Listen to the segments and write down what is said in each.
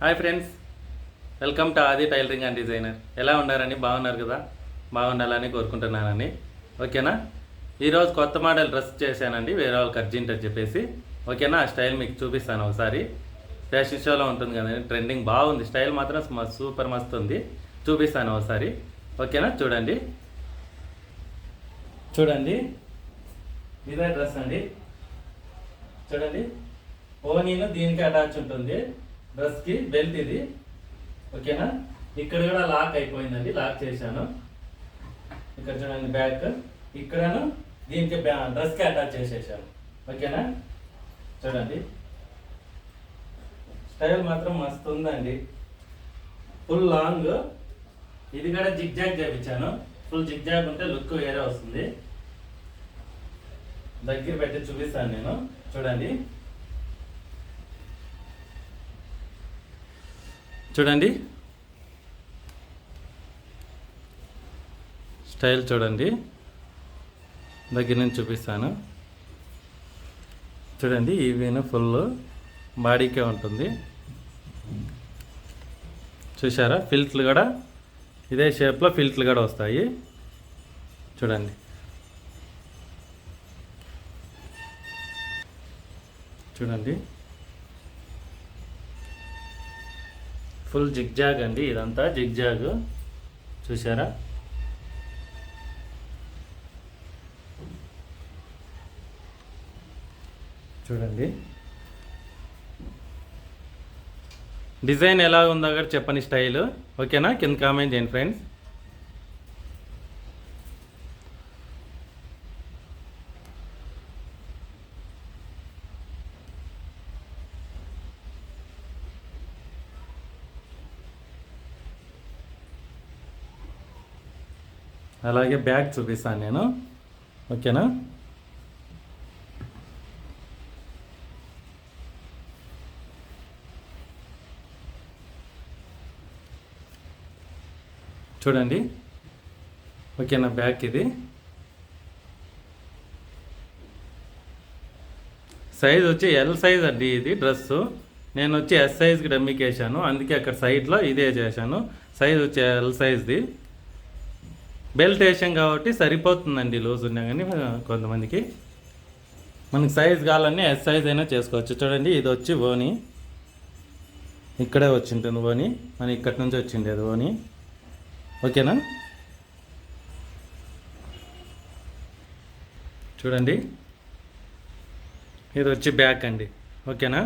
Hi friends, welcome to ఆది tailoring and designer. ఎలా ఉన్నారని? బాగున్నారు కదా? బాగుండాలని కోరుకుంటున్నానని. ఓకేనా? ఈరోజు కొత్త మోడల్ డ్రెస్ చేశానండి, వేరే వాళ్ళకి అర్జెంట్ అని చెప్పేసి. ఓకేనా? ఆ స్టైల్ మీకు చూపిస్తాను ఒకసారి. ఫ్యాషన్ షోలో ఉంటుంది కదండి, ట్రెండింగ్ బాగుంది. స్టైల్ మాత్రం సూపర్ మస్తు ఉంది. చూపిస్తాను ఒకసారి. ఓకేనా? చూడండి చూడండి, ఇదే డ్రెస్ అండి. చూడండి, ఓనీను దీనికి అటాచ్ ఉంటుంది. డ్రెస్కి బెల్ట్ ఇది. ఓకేనా? ఇక్కడ కూడా లాక్ అయిపోయిందండి, లాక్ చేశాను. ఇక్కడ చూడండి బ్యాక్, ఇక్కడను దీనికి డ్రెస్కి అటాచ్ చేసేసాను. ఓకేనా? చూడండి, స్టైల్ మాత్రం మస్తు ఉందండి. ఫుల్ లాంగ్, ఇది కూడా జిగ్ జాగ్ చేయించాను. ఫుల్ జిగ్ జాగ్ ఉంటే లుక్ వేరే వస్తుంది. దగ్గర పెట్టి చూపిస్తాను నేను. చూడండి చూడండి స్టైల్ చూడండి, దగ్గర నుంచి చూపిస్తాను. చూడండి, ఈవెన్ ఫుల్ బాడీకే ఉంటుంది. చూసారా? ఫిల్ట్లు కూడా ఇదే షేప్లో ఫిల్ట్లు కూడా వస్తాయి. చూడండి, చూడండి ఫుల్ జిగ్జాగ్ అండి, ఇదంతా జిగ్జాగ్. చూసారా? చూడండి, డిజైన్ ఎలా ఉందో కూడా చెప్పండి, స్టైల్. ఓకేనా? కింద కామెంట్ చేయండి ఫ్రెండ్స్. అలాగే బ్యాగ్ చూపిస్తాను నేను. ఓకేనా? చూడండి, ఓకేనా? బ్యాగ్ ఇది. సైజ్ వచ్చి ఎల్ సైజ్ అండి ఇది డ్రెస్సు. నేను వచ్చి ఎస్ సైజ్కి డమ్మీకి వేసాను, అందుకే అక్కడ సైడ్లో ఇదే చేశాను. సైజ్ వచ్చి ఎల్ సైజ్ది. బెల్ట్ వేసాం కాబట్టి సరిపోతుందండి, లూజ్ ఉన్నా కానీ. కొంతమందికి మనకి సైజ్ కావాలని ఎస్ సైజ్ అయినా చేసుకోవచ్చు. చూడండి, ఇది వచ్చి ఓని, ఇక్కడే వచ్చింటుంది ఓని, మన ఇక్కడి నుంచి వచ్చింది అది ఓని. ఓకేనా? చూడండి, ఇది వచ్చి బ్యాక్ అండి. ఓకేనా?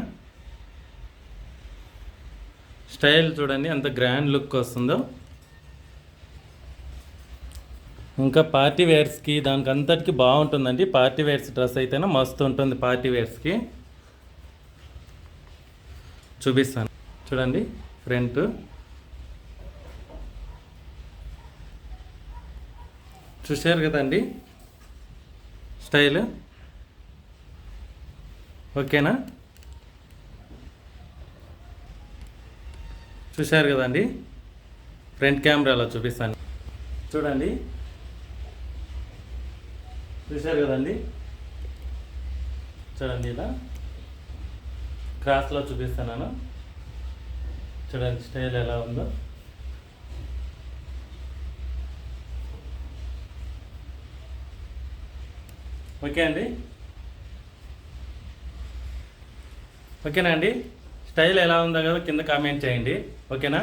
స్టైల్ చూడండి ఎంత గ్రాండ్ లుక్ వస్తుందో. ఇంకా పార్టీ వేర్స్కి దానికి అంతటికి బాగుంటుందండి. పార్టీ వేర్స్ డ్రెస్ అయితేనే మస్తు ఉంటుంది. పార్టీ వేర్స్కి చూపిస్తాను. చూడండి, ఫ్రంట్ చూశారు కదండి స్టైల్. ఓకేనా? చూశారు కదండి, ఫ్రంట్ కెమెరాలో చూపిస్తాను. చూడండి, చూశారు కదండి. చూడండి, ఇలా క్రాస్లో చూపిస్తున్నాను. చూడండి స్టైల్ ఎలా ఉందో. ఓకే అండి, ఓకేనా అండి? స్టైల్ ఎలా ఉందో కదా కింద కామెంట్ చేయండి. ఓకేనా?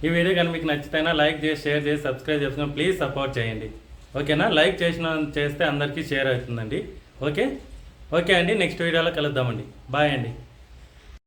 ఈ వీడియో కానీ మీకు నచ్చితేనా లైక్ చేసి, షేర్ చేసి, సబ్స్క్రైబ్ చేసుకుని ప్లీజ్ సపోర్ట్ చేయండి. ఓకేనా? లైక్ చేస్తే అందరికీ షేర్ అవుతుందండి. ఓకే అండి, నెక్స్ట్ వీడియోలో కలుద్దామండి. బాయ్ అండి.